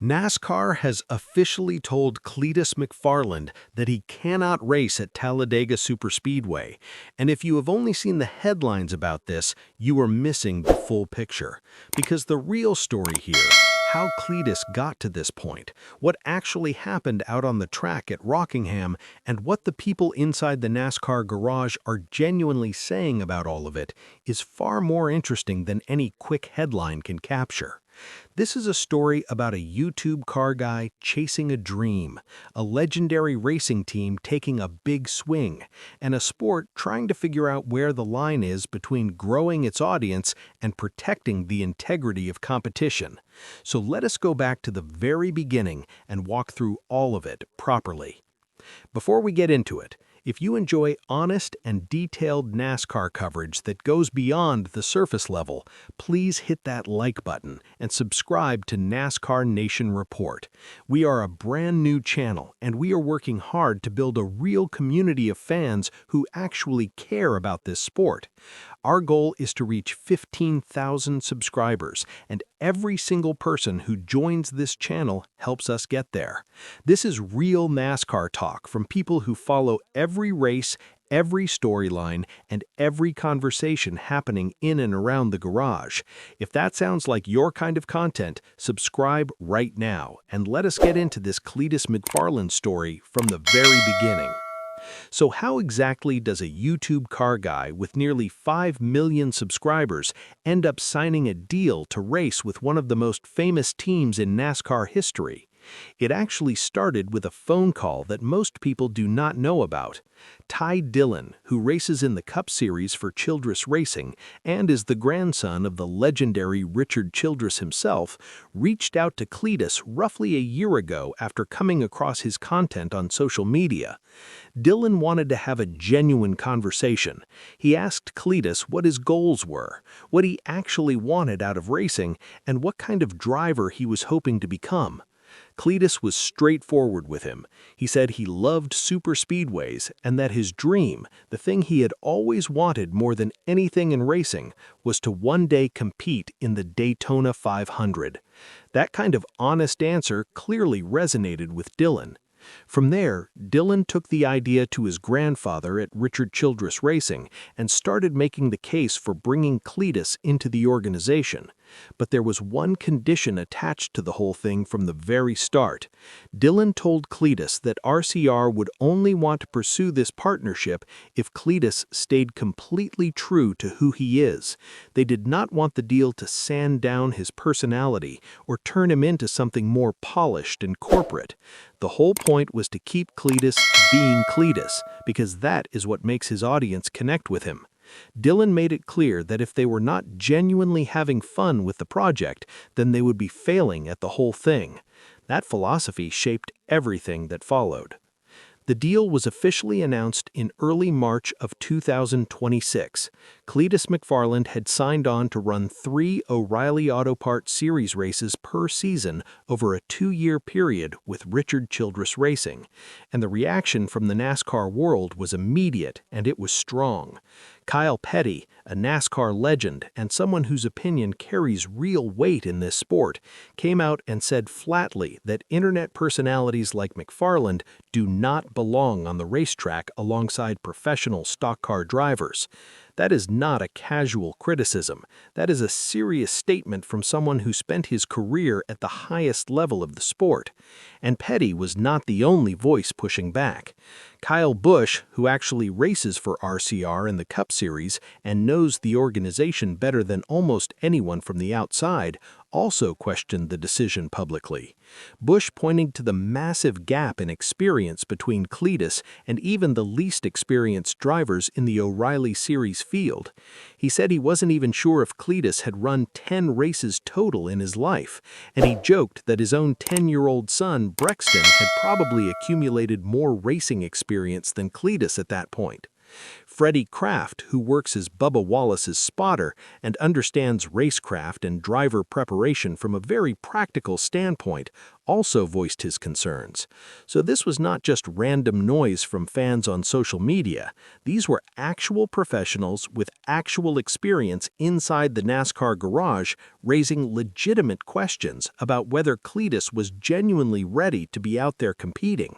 NASCAR has officially told Cletus McFarland that he cannot race at Talladega Superspeedway, and if you have only seen the headlines about this, you are missing the full picture. Because the real story here, how Cletus got to this point, what actually happened out on the track at Rockingham, and what the people inside the NASCAR garage are genuinely saying about all of it, is far more interesting than any quick headline can capture. This is a story about a YouTube car guy chasing a dream, a legendary racing team taking a big swing, and a sport trying to figure out where the line is between growing its audience and protecting the integrity of competition. So let us go back to the very beginning and walk through all of it properly. Before we get into it, if you enjoy honest and detailed NASCAR coverage that goes beyond the surface level, please hit that like button and subscribe to NASCAR Nation Report. We are a brand new channel, and we are working hard to build a real community of fans who actually care about this sport. Our goal is to reach 15,000 subscribers, and every single person who joins this channel helps us get there. This is real NASCAR talk from people who follow every race, every storyline, and every conversation happening in and around the garage. If that sounds like your kind of content, subscribe right now, and let us get into this Cletus McFarland story from the very beginning. So how exactly does a YouTube car guy with nearly 5 million subscribers end up signing a deal to race with one of the most famous teams in NASCAR history? It actually started with a phone call that most people do not know about. Ty Dillon, who races in the Cup Series for Childress Racing and is the grandson of the legendary Richard Childress himself, reached out to Cletus roughly a year ago after coming across his content on social media. Dillon wanted to have a genuine conversation. He asked Cletus what his goals were, what he actually wanted out of racing, and what kind of driver he was hoping to become. Cletus was straightforward with him. He said he loved super speedways and that his dream, the thing he had always wanted more than anything in racing, was to one day compete in the Daytona 500. That kind of honest answer clearly resonated with Dillon. From there, Dillon took the idea to his grandfather at Richard Childress Racing and started making the case for bringing Cletus into the organization. But there was one condition attached to the whole thing from the very start. Dillon told Cletus that RCR would only want to pursue this partnership if Cletus stayed completely true to who he is. They did not want the deal to sand down his personality or turn him into something more polished and corporate. The whole point was to keep Cletus being Cletus, because that is what makes his audience connect with him. Dillon made it clear that if they were not genuinely having fun with the project, then they would be failing at the whole thing. That philosophy shaped everything that followed. The deal was officially announced in early March of 2026. Cletus McFarland had signed on to run 3 O'Reilly Auto Parts Series races per season over a 2-year period with Richard Childress Racing, and the reaction from the NASCAR world was immediate and it was strong. Kyle Petty, a NASCAR legend and someone whose opinion carries real weight in this sport, came out and said flatly that internet personalities like McFarland do not belong on the racetrack alongside professional stock car drivers. That is not a casual criticism. That is a serious statement from someone who spent his career at the highest level of the sport. And Petty was not the only voice pushing back. Kyle Busch, who actually races for RCR in the Cup Series and knows the organization better than almost anyone from the outside, also questioned the decision publicly. Busch pointing to the massive gap in experience between Cletus and even the least experienced drivers in the O'Reilly Series field. He said he wasn't even sure if Cletus had run 10 races total in his life, and he joked that his own 10-year-old son, Brexton, had probably accumulated more racing experience than Cletus at that point. Freddie Kraft, who works as Bubba Wallace's spotter and understands racecraft and driver preparation from a very practical standpoint, also voiced his concerns. So this was not just random noise from fans on social media. These were actual professionals with actual experience inside the NASCAR garage raising legitimate questions about whether Cletus was genuinely ready to be out there competing.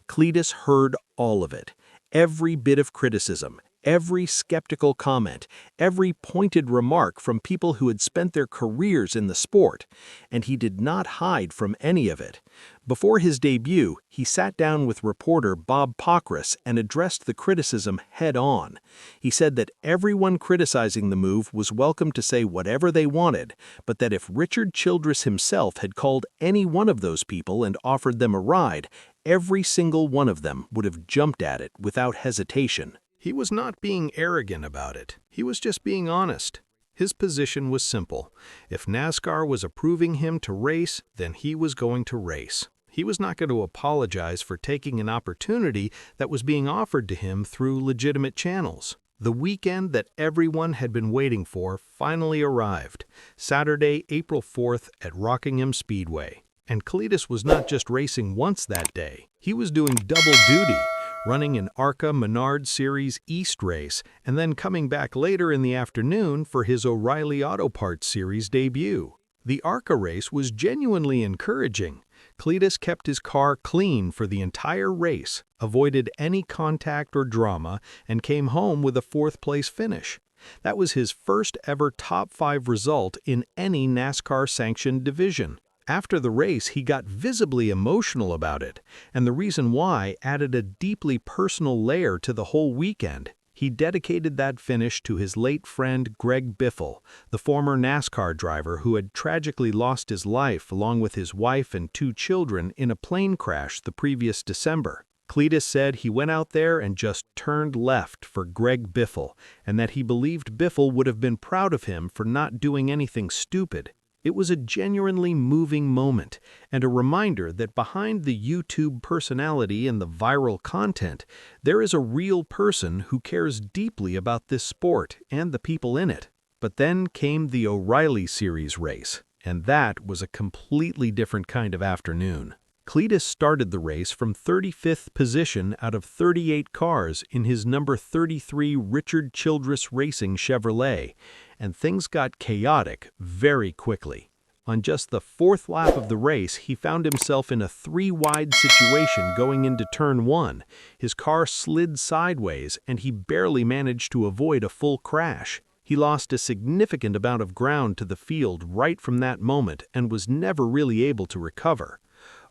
Cletus heard all of it. Every bit of criticism, every skeptical comment, every pointed remark from people who had spent their careers in the sport, and he did not hide from any of it. Before his debut, he sat down with reporter Bob Pockris and addressed the criticism head-on. He said that everyone criticizing the move was welcome to say whatever they wanted, but that if Richard Childress himself had called any one of those people and offered them a ride, every single one of them would have jumped at it without hesitation. He was not being arrogant about it. He was just being honest. His position was simple. If NASCAR was approving him to race, then he was going to race. He was not going to apologize for taking an opportunity that was being offered to him through legitimate channels. The weekend that everyone had been waiting for finally arrived, Saturday, April 4th at Rockingham Speedway. And Cletus was not just racing once that day. He was doing double duty, running an ARCA Menard Series East race, and then coming back later in the afternoon for his O'Reilly Auto Parts Series debut. The ARCA race was genuinely encouraging. Cletus kept his car clean for the entire race, avoided any contact or drama, and came home with a fourth-place finish. That was his first ever top 5 result in any NASCAR-sanctioned division. After the race, he got visibly emotional about it, and the reason why added a deeply personal layer to the whole weekend. He dedicated that finish to his late friend Greg Biffle, the former NASCAR driver who had tragically lost his life along with his wife and 2 children in a plane crash the previous December. Cletus said he went out there and just turned left for Greg Biffle, and that he believed Biffle would have been proud of him for not doing anything stupid. It was a genuinely moving moment, and a reminder that behind the YouTube personality and the viral content, there is a real person who cares deeply about this sport and the people in it. But then came the O'Reilly Series race, and that was a completely different kind of afternoon. Cletus started the race from 35th position out of 38 cars in his number 33 Richard Childress Racing Chevrolet, and things got chaotic very quickly. On just the 4th lap of the race, he found himself in a 3-wide situation going into turn 1. His car slid sideways, and he barely managed to avoid a full crash. He lost a significant amount of ground to the field right from that moment and was never really able to recover.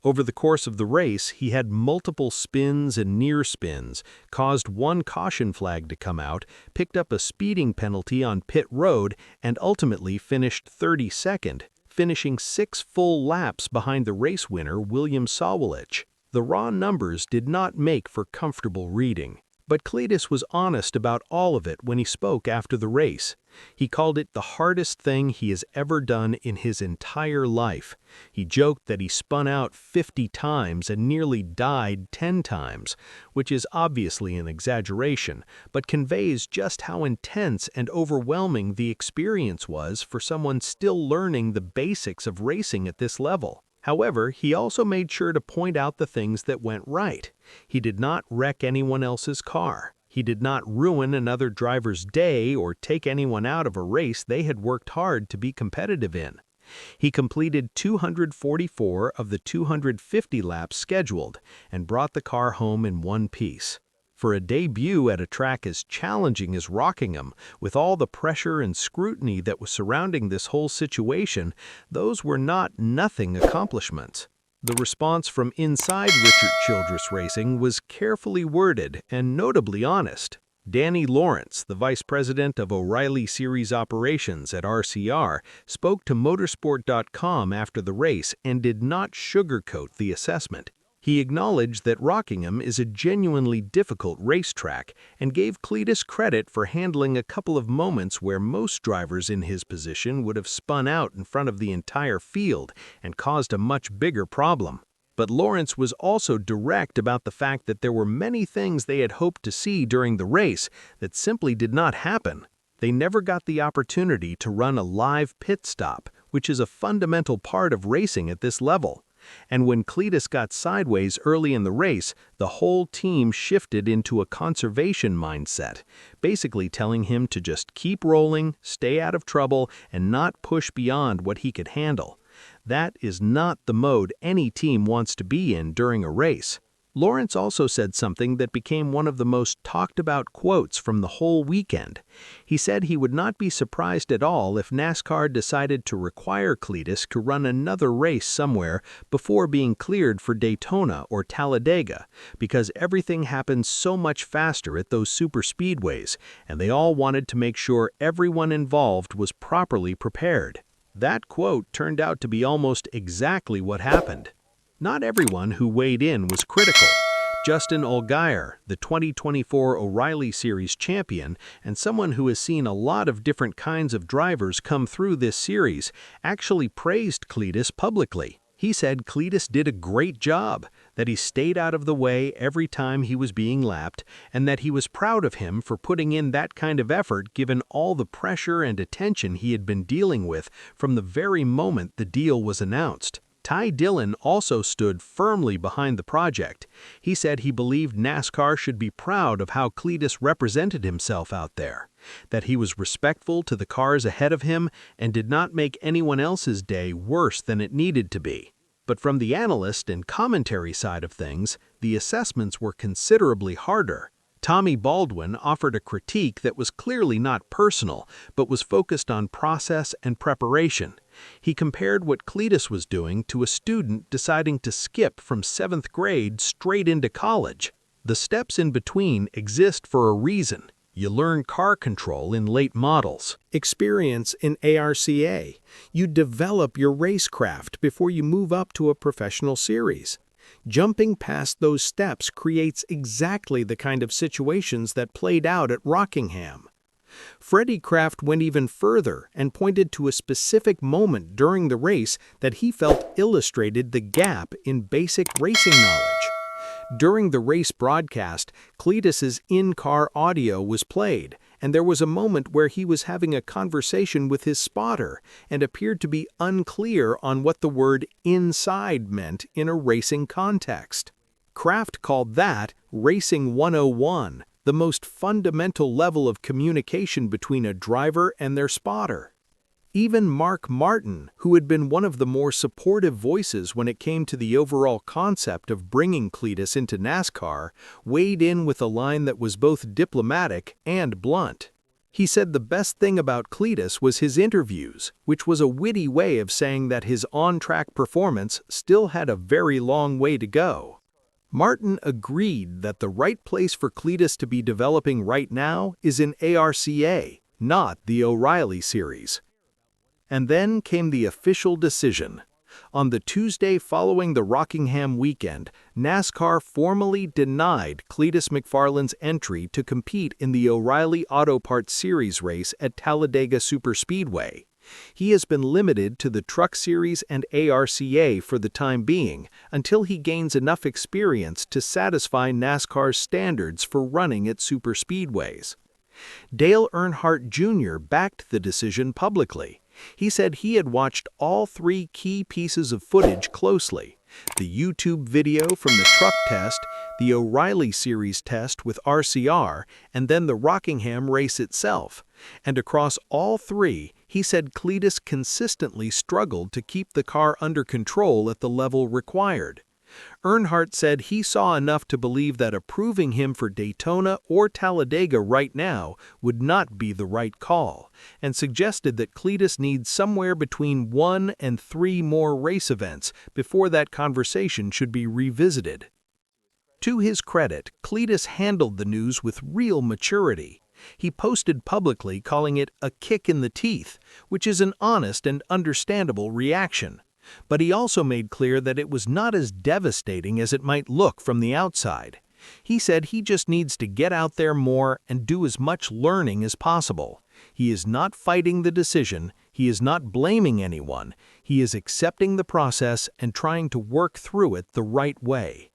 Over the course of the race, he had multiple spins and near spins, caused 1 caution flag to come out, picked up a speeding penalty on pit road, and ultimately finished 32nd, finishing 6 full laps behind the race winner William Sawalich. The raw numbers did not make for comfortable reading. But Cletus was honest about all of it when he spoke after the race. He called it the hardest thing he has ever done in his entire life. He joked that he spun out 50 times and nearly died 10 times, which is obviously an exaggeration, but conveys just how intense and overwhelming the experience was for someone still learning the basics of racing at this level. However, he also made sure to point out the things that went right. He did not wreck anyone else's car. He did not ruin another driver's day or take anyone out of a race they had worked hard to be competitive in. He completed 244 of the 250 laps scheduled and brought the car home in one piece. For a debut at a track as challenging as Rockingham, with all the pressure and scrutiny that was surrounding this whole situation, those were not nothing accomplishments. The response from inside Richard Childress Racing was carefully worded and notably honest. Danny Lawrence, the vice president of O'Reilly Series Operations at RCR, spoke to Motorsport.com after the race and did not sugarcoat the assessment. He acknowledged that Rockingham is a genuinely difficult racetrack and gave Cletus credit for handling a couple of moments where most drivers in his position would have spun out in front of the entire field and caused a much bigger problem. But Lawrence was also direct about the fact that there were many things they had hoped to see during the race that simply did not happen. They never got the opportunity to run a live pit stop, which is a fundamental part of racing at this level. And when Cletus got sideways early in the race, the whole team shifted into a conservation mindset, basically telling him to just keep rolling, stay out of trouble, and not push beyond what he could handle. That is not the mode any team wants to be in during a race. Lawrence also said something that became one of the most talked about quotes from the whole weekend. He said he would not be surprised at all if NASCAR decided to require Cletus to run another race somewhere before being cleared for Daytona or Talladega, because everything happens so much faster at those superspeedways, and they all wanted to make sure everyone involved was properly prepared. That quote turned out to be almost exactly what happened. Not everyone who weighed in was critical. Justin Allgaier, the 2024 O'Reilly Series champion and someone who has seen a lot of different kinds of drivers come through this series, actually praised Cletus publicly. He said Cletus did a great job, that he stayed out of the way every time he was being lapped, and that he was proud of him for putting in that kind of effort given all the pressure and attention he had been dealing with from the very moment the deal was announced. Ty Dillon also stood firmly behind the project. He said he believed NASCAR should be proud of how Cletus represented himself out there, that he was respectful to the cars ahead of him and did not make anyone else's day worse than it needed to be. But from the analyst and commentary side of things, the assessments were considerably harder. Tommy Baldwin offered a critique that was clearly not personal, but was focused on process and preparation. He compared what Cletus was doing to a student deciding to skip from 7th grade straight into college. The steps in between exist for a reason. You learn car control in late models, experience in ARCA. You develop your racecraft before you move up to a professional series. Jumping past those steps creates exactly the kind of situations that played out at Rockingham. Freddie Kraft went even further and pointed to a specific moment during the race that he felt illustrated the gap in basic racing knowledge. During the race broadcast, Cletus's in-car audio was played, and there was a moment where he was having a conversation with his spotter and appeared to be unclear on what the word inside meant in a racing context. Kraft called that Racing 101, the most fundamental level of communication between a driver and their spotter. Even Mark Martin, who had been one of the more supportive voices when it came to the overall concept of bringing Cletus into NASCAR, weighed in with a line that was both diplomatic and blunt. He said the best thing about Cletus was his interviews, which was a witty way of saying that his on-track performance still had a very long way to go. Martin agreed that the right place for Cletus to be developing right now is in ARCA, not the O'Reilly Series. And then came the official decision. On the Tuesday following the Rockingham weekend, NASCAR formally denied Cletus McFarland's entry to compete in the O'Reilly Auto Parts Series race at Talladega Superspeedway. He has been limited to the Truck Series and ARCA for the time being until he gains enough experience to satisfy NASCAR's standards for running at superspeedways. Dale Earnhardt Jr. backed the decision publicly. He said he had watched all 3 key pieces of footage closely: the YouTube video from the truck test, the O'Reilly Series test with RCR, and then the Rockingham race itself. And across all 3, he said Cletus consistently struggled to keep the car under control at the level required. Earnhardt said he saw enough to believe that approving him for Daytona or Talladega right now would not be the right call, and suggested that Cletus needs somewhere between 1 and 3 more race events before that conversation should be revisited. To his credit, Cletus handled the news with real maturity. He posted publicly calling it a kick in the teeth, which is an honest and understandable reaction. But he also made clear that it was not as devastating as it might look from the outside. He said he just needs to get out there more and do as much learning as possible. He is not fighting the decision, He is not blaming anyone. He is accepting the process and trying to work through it the right way.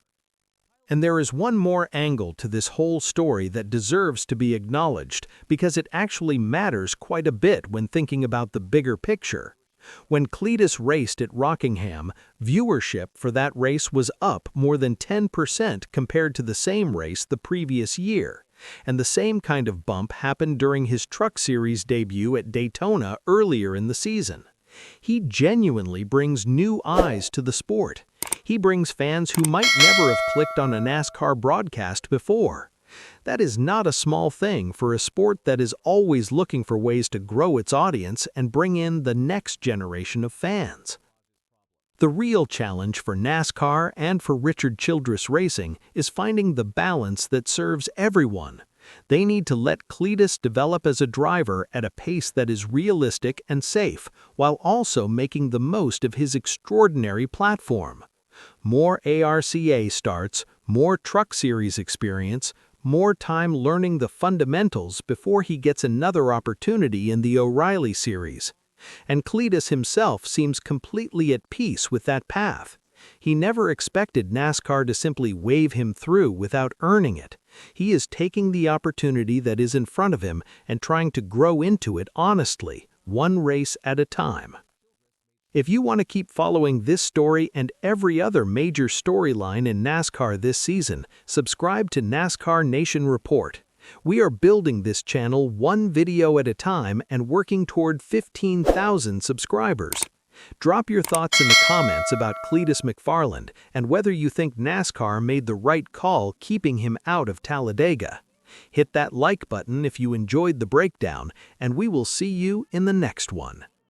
And there is one more angle to this whole story that deserves to be acknowledged because it actually matters quite a bit when thinking about the bigger picture. When Cletus raced at Rockingham, viewership for that race was up more than 10% compared to the same race the previous year. And the same kind of bump happened during his Truck Series debut at Daytona earlier in the season. He genuinely brings new eyes to the sport. He brings fans who might never have clicked on a NASCAR broadcast before. That is not a small thing for a sport that is always looking for ways to grow its audience and bring in the next generation of fans. The real challenge for NASCAR and for Childress Racing is finding the balance that serves everyone. They need to let Cletus develop as a driver at a pace that is realistic and safe, while also making the most of his extraordinary platform. More ARCA starts, more Truck Series experience, more time learning the fundamentals before he gets another opportunity in the O'Reilly Series. And Cletus himself seems completely at peace with that path. He never expected NASCAR to simply wave him through without earning it. He is taking the opportunity that is in front of him and trying to grow into it honestly, one race at a time. If you want to keep following this story and every other major storyline in NASCAR this season, subscribe to NASCAR Nation Report. We are building this channel one video at a time and working toward 15,000 subscribers. Drop your thoughts in the comments about Cletus McFarland and whether you think NASCAR made the right call keeping him out of Talladega. Hit that like button if you enjoyed the breakdown, and we will see you in the next one.